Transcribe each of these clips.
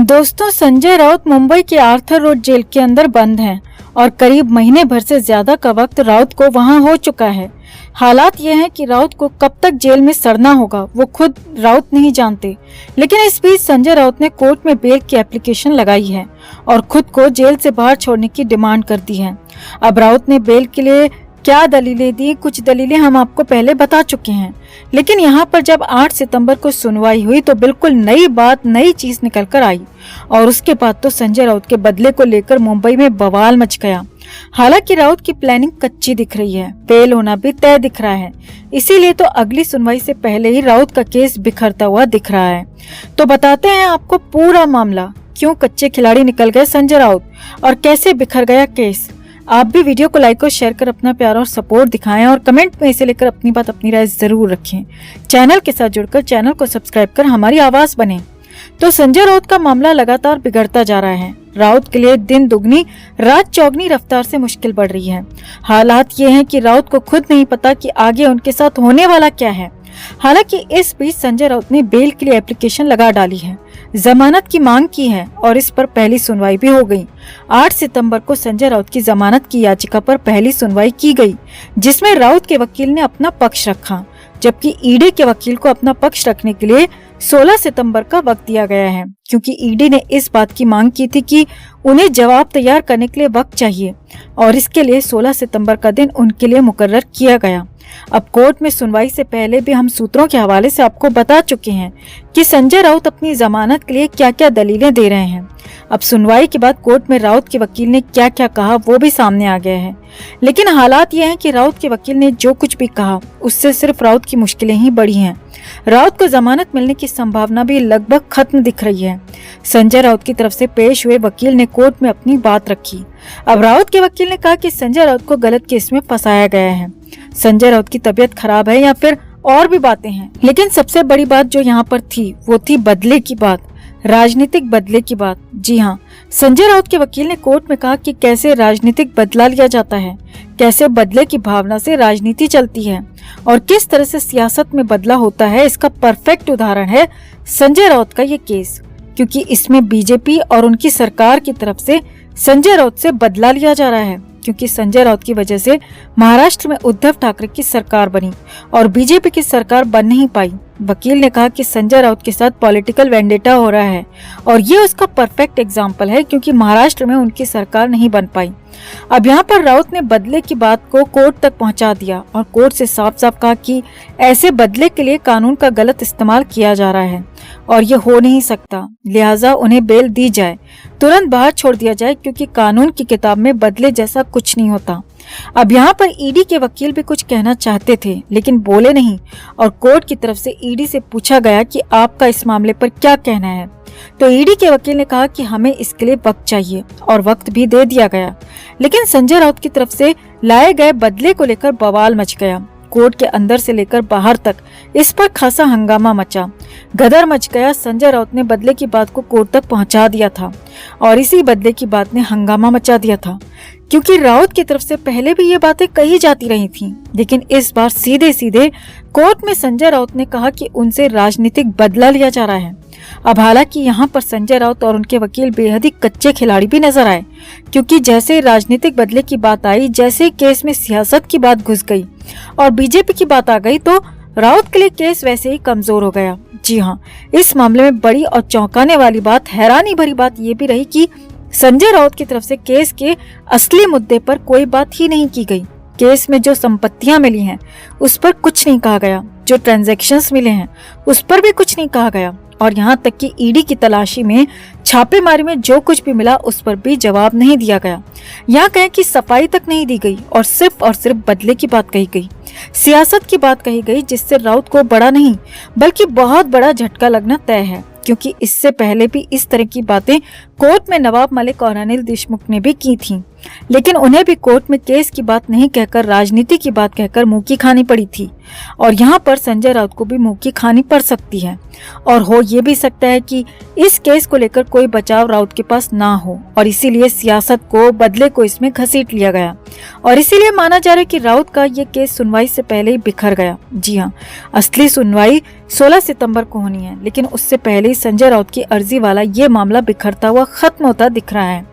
दोस्तों, संजय राउत मुंबई के Arthur road jail के अंदर बंद हैं और करीब महीने भर से ज्यादा का वक्त राउत को वहां हो चुका है। हालात ये हैं कि राउत को कब तक जेल में सड़ना होगा वो खुद राउत नहीं जानते, लेकिन इस बीच संजय राउत ने कोर्ट में बेल की एप्लीकेशन लगाई है और खुद को जेल से बाहर छोड़ने की डिमांड कर दी है। अब राउत ने बेल के लिए क्या दलीलें दी, कुछ दलीलें हम आपको पहले बता चुके हैं, लेकिन यहाँ पर जब 8 सितंबर को सुनवाई हुई तो बिल्कुल नई बात, नई चीज निकल कर आई और उसके बाद तो संजय राउत के बदले को लेकर मुंबई में बवाल मच गया। हालांकि राउत की प्लानिंग कच्ची दिख रही है, बेल होना भी तय दिख रहा है, इसीलिए तो अगली सुनवाई से पहले ही राउत का केस बिखरता हुआ दिख रहा है। तो बताते हैं आपको पूरा मामला, क्यों कच्चे खिलाड़ी निकल गए संजय राउत और कैसे बिखर गया केस। आप भी वीडियो को लाइक और शेयर कर अपना प्यार और सपोर्ट दिखाएं और कमेंट में इसे लेकर अपनी बात, अपनी राय जरूर रखें। चैनल के साथ जुड़कर चैनल को सब्सक्राइब कर हमारी आवाज बने। तो संजय राउत का मामला लगातार बिगड़ता जा रहा है। राउत के लिए दिन दुगनी रात चौगनी रफ्तार से मुश्किल बढ़ रही है। हालात ये हैं कि राउत को खुद नहीं पता कि आगे उनके साथ होने वाला क्या है। हालांकि इस बीच संजय राउत ने बेल के लिए एप्लीकेशन लगा डाली है, जमानत की मांग की है और इस पर पहली सुनवाई भी हो गई। 8 सितंबर को संजय राउत की जमानत की याचिका पर पहली सुनवाई की गई, जिसमें राउत के वकील ने अपना पक्ष रखा, जबकि ईडी के वकील को अपना पक्ष रखने के लिए 16 सितंबर का वक्त दिया गया है, क्योंकि ईडी ने इस बात की मांग की थी कि उन्हें जवाब तैयार करने के लिए वक्त चाहिए और इसके लिए 16 सितंबर का दिन उनके लिए मुकर्रर किया गया। अब कोर्ट में सुनवाई से पहले भी हम सूत्रों के हवाले से आपको बता चुके हैं कि संजय राउत अपनी जमानत के लिए क्या क्या दलीलें दे रहे हैं। अब सुनवाई के बाद कोर्ट में राउत के वकील ने क्या क्या कहा वो भी सामने आ गया है, लेकिन हालात ये हैं कि राउत के वकील ने जो कुछ भी कहा उससे सिर्फ राउत की मुश्किलें ही बढ़ी हैं। राउत को जमानत मिलने की संभावना भी लगभग खत्म दिख रही है। संजय राउत की तरफ से पेश हुए वकील ने कोर्ट में अपनी बात रखी। अब राउत के वकील ने कहा कि संजय राउत को गलत केस में फंसाया गया है, संजय राउत की तबीयत खराब है या फिर और भी बातें हैं, लेकिन सबसे बड़ी बात जो यहाँ पर थी वो थी बदले की बात, राजनीतिक बदले की बात। जी हाँ, संजय राउत के वकील ने कोर्ट में कहा कि कैसे राजनीतिक बदला लिया जाता है, कैसे बदले की भावना से राजनीति चलती है और किस तरह से सियासत में बदला होता है। इसका परफेक्ट उदाहरण है संजय राउत का ये केस, क्योंकि इसमें बीजेपी और उनकी सरकार की तरफ से संजय राउत से बदला लिया जा रहा है, क्योंकि संजय राउत की वजह से महाराष्ट्र में उद्धव ठाकरे की सरकार बनी और बीजेपी की सरकार बन नहीं पाई। वकील ने कहा कि संजय राउत के साथ पॉलिटिकल वेंडेटा हो रहा है और ये उसका परफेक्ट एग्जाम्पल है, क्योंकि महाराष्ट्र में उनकी सरकार नहीं बन पाई। अब यहाँ पर राउत ने बदले की बात को कोर्ट तक पहुँचा दिया और कोर्ट से साफ साफ कहा कि ऐसे बदले के लिए कानून का गलत इस्तेमाल किया जा रहा है और ये हो नहीं सकता, लिहाजा उन्हें बेल दी जाए, तुरंत बाहर छोड़ दिया जाए, क्योंकि कानून की किताब में बदले जैसा कुछ नहीं होता। अब यहाँ पर ईडी के वकील भी कुछ कहना चाहते थे लेकिन बोले नहीं और कोर्ट की तरफ से ईडी से पूछा गया कि आपका इस मामले पर क्या कहना है, तो ईडी के वकील ने कहा कि हमें इसके लिए वक्त चाहिए और वक्त भी दे दिया गया, लेकिन संजय राउत की तरफ से लाए गए बदले को लेकर बवाल मच गया। कोर्ट के अंदर से लेकर बाहर तक इस पर खासा हंगामा मचा, गदर मच गया। संजय राउत ने बदले की बात को कोर्ट तक पहुंचा दिया था और इसी बदले की बात ने हंगामा मचा दिया था, क्योंकि राउत की तरफ से पहले भी ये बातें कही जाती रही थीं, लेकिन इस बार सीधे सीधे कोर्ट में संजय राउत ने कहा कि उनसे राजनीतिक बदला लिया जा रहा है। अब हालांकि यहाँ पर संजय राउत और उनके वकील बेहद ही कच्चे खिलाड़ी भी नजर आए, क्योंकि जैसे राजनीतिक बदले की बात आई, जैसे केस में सियासत की बात घुस गई और बीजेपी की बात आ गई, तो राउत के लिए केस वैसे ही कमजोर हो गया। जी हाँ, इस मामले में बड़ी और चौंकाने वाली बात, हैरानी भरी बात ये भी रही कि संजय राउत की तरफ से केस के असली मुद्दे पर कोई बात ही नहीं की गई। केस में जो संपत्तियां मिली हैं उस पर कुछ नहीं कहा गया, जो ट्रांजैक्शंस मिले हैं उस पर भी कुछ नहीं कहा गया और यहाँ तक कि ईडी की तलाशी में, छापेमारी में जो कुछ भी मिला उस पर भी जवाब नहीं दिया गया। यहाँ कहें कि सफाई तक नहीं दी गई और सिर्फ बदले की बात कही गई, सियासत की बात कही गई, जिससे राउत को बड़ा नहीं बल्कि बहुत बड़ा झटका लगना तय है, क्योंकि इससे पहले भी इस तरह की बातें कोर्ट में नवाब मलिक और अनिल देशमुख ने भी की थीं। लेकिन उन्हें भी कोर्ट में केस की बात नहीं कहकर राजनीति की बात कहकर मुंह की खानी पड़ी थी और यहाँ पर संजय राउत को भी मुंह की खानी पड़ सकती है और हो ये भी सकता है कि इस केस को लेकर कोई बचाव राउत के पास ना हो और इसीलिए सियासत को बदले को इसमें घसीट लिया गया और इसीलिए माना जा रहा है कि राउत का ये केस सुनवाई से पहले ही बिखर गया। जी हाँ, असली सुनवाई 16 सितंबर को होनी है, लेकिन उससे पहले ही संजय राउत की अर्जी वाला ये मामला बिखरता हुआ खत्म होता दिख रहा है।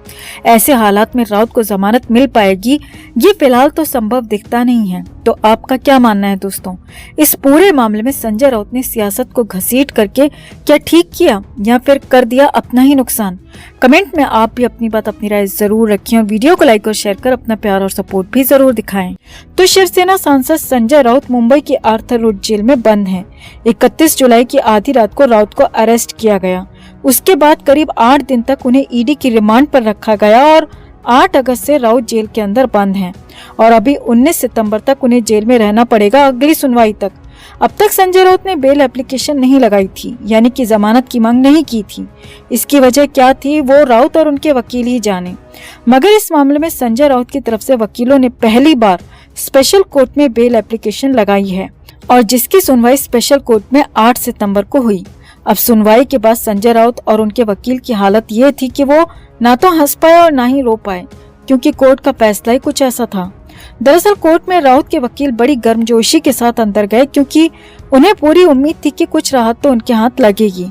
ऐसे हालात में राउत को जमानत मिल पाएगी ये फिलहाल तो संभव दिखता नहीं है। तो आपका क्या मानना है दोस्तों? इस पूरे मामले में संजय राउत ने सियासत को घसीट करके क्या ठीक किया या फिर कर दिया अपना ही नुकसान? कमेंट में आप भी अपनी बात, अपनी राय जरूर रखें और वीडियो को लाइक और शेयर कर अपना प्यार और सपोर्ट भी जरूर दिखाएं। तो शिवसेना सांसद संजय राउत मुंबई की आर्थर रोड जेल में बंद हैं। 31 जुलाई की आधी रात को राउत को अरेस्ट किया गया। उसके बाद करीब 8 दिन तक उन्हें ईडी की रिमांड पर रखा गया और 8 अगस्त से राउत जेल के अंदर बंद हैं और अभी 19 सितंबर तक उन्हें जेल में रहना पड़ेगा अगली सुनवाई तक। अब तक संजय राउत ने बेल एप्लीकेशन नहीं लगाई थी, यानी कि जमानत की मांग नहीं की थी। इसकी वजह क्या थी वो राउत और उनके वकील ही जाने, मगर इस मामले में संजय राउत की तरफ से वकीलों ने पहली बार स्पेशल कोर्ट में बेल एप्लीकेशन लगाई है और जिसकी सुनवाई स्पेशल कोर्ट में 8 सितंबर को हुई। अब सुनवाई के बाद संजय राउत और उनके वकील की हालत ये थी कि वो ना तो हंस पाए और ना ही रो पाए, क्योंकि कोर्ट का फैसला ही कुछ ऐसा था। दरअसल कोर्ट में राउत के वकील बड़ी गर्मजोशी के साथ अंदर गए, क्योंकि उन्हें पूरी उम्मीद थी कि कुछ राहत तो उनके हाथ लगेगी,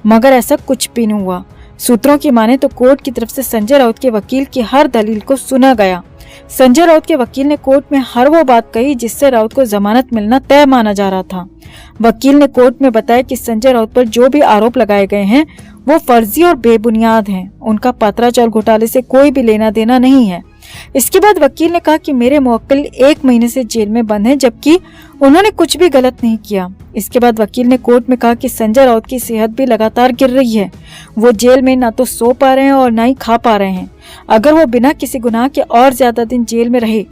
मगर ऐसा कुछ भी नहीं हुआ। सूत्रों की माने तो कोर्ट की तरफ से संजय राउत के वकील की हर दलील को सुना गया। संजय राउत के वकील ने कोर्ट में हर वो बात कही जिससे राउत को जमानत मिलना तय माना जा रहा था। वकील ने कोर्ट में बताया कि संजय राउत पर जो भी आरोप लगाए गए हैं वो फर्जी और बेबुनियाद हैं। उनका पत्राचार घोटाले से कोई भी लेना देना नहीं है। इसके बाद वकील ने कहा कि मेरे मुवक्किल 1 महीने से जेल में बंद हैं, जबकि उन्होंने कुछ भी गलत नहीं किया। इसके बाद वकील ने कोर्ट में कहा कि संजय राउत की सेहत भी लगातार गिर रही है। वो जेल में ना तो सो पा रहे हैं और ना ही खा पा रहे हैं। अगर वो बिना किसी गुनाह के और ज्यादा दिन जेल में रहे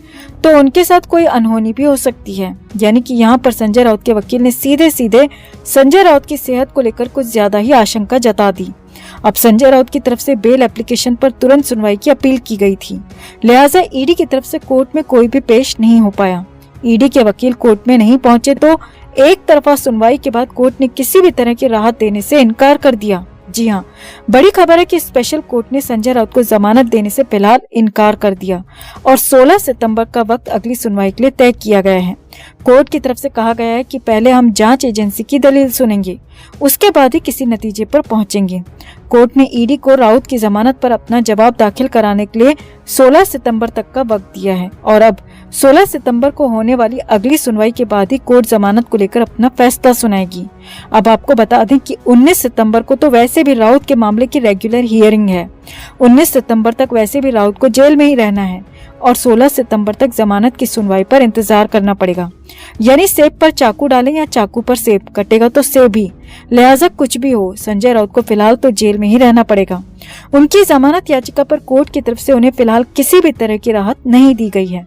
तो उनके साथ कोई अनहोनी भी हो सकती है। यानी कि यहाँ पर संजय राउत के वकील ने सीधे सीधे संजय राउत की सेहत को लेकर कुछ ज्यादा ही आशंका जता दी। अब संजय राउत की तरफ से बेल एप्लीकेशन पर तुरंत सुनवाई की अपील की गई थी, लिहाजा ईडी की तरफ से कोर्ट में कोई भी पेश नहीं हो पाया। ईडी के वकील कोर्ट में नहीं पहुंचे तो एक तरफा सुनवाई के बाद कोर्ट ने किसी भी तरह की राहत देने से इनकार कर दिया। जी हाँ, बड़ी खबर है कि स्पेशल कोर्ट ने संजय राउत को जमानत देने से फिलहाल इनकार कर दिया और 16 सितंबर का वक्त अगली सुनवाई के लिए तय किया गया है। कोर्ट की तरफ से कहा गया है कि पहले हम जांच एजेंसी की दलील सुनेंगे, उसके बाद ही किसी नतीजे पर पहुंचेंगे। कोर्ट ने ईडी को राउत की जमानत पर अपना जवाब दाखिल कराने के लिए 16 सितंबर तक का वक्त दिया है और अब 16 सितंबर को होने वाली अगली सुनवाई के बाद ही कोर्ट जमानत को लेकर अपना फैसला सुनाएगी। अब आपको बता दें कि 19 सितंबर को तो वैसे भी राउत के मामले की रेगुलर हियरिंग है। 19 सितंबर तक वैसे भी राउत को जेल में ही रहना है और 16 सितंबर तक जमानत की सुनवाई पर इंतजार करना पड़ेगा। यानी सेब पर चाकू डालें या चाकू पर सेब, कटेगा तो सेब ही। लिहाजा कुछ भी हो, संजय राउत को फिलहाल तो जेल में ही रहना पड़ेगा। उनकी जमानत याचिका पर कोर्ट की तरफ से उन्हें फिलहाल किसी भी तरह की राहत नहीं दी गई है।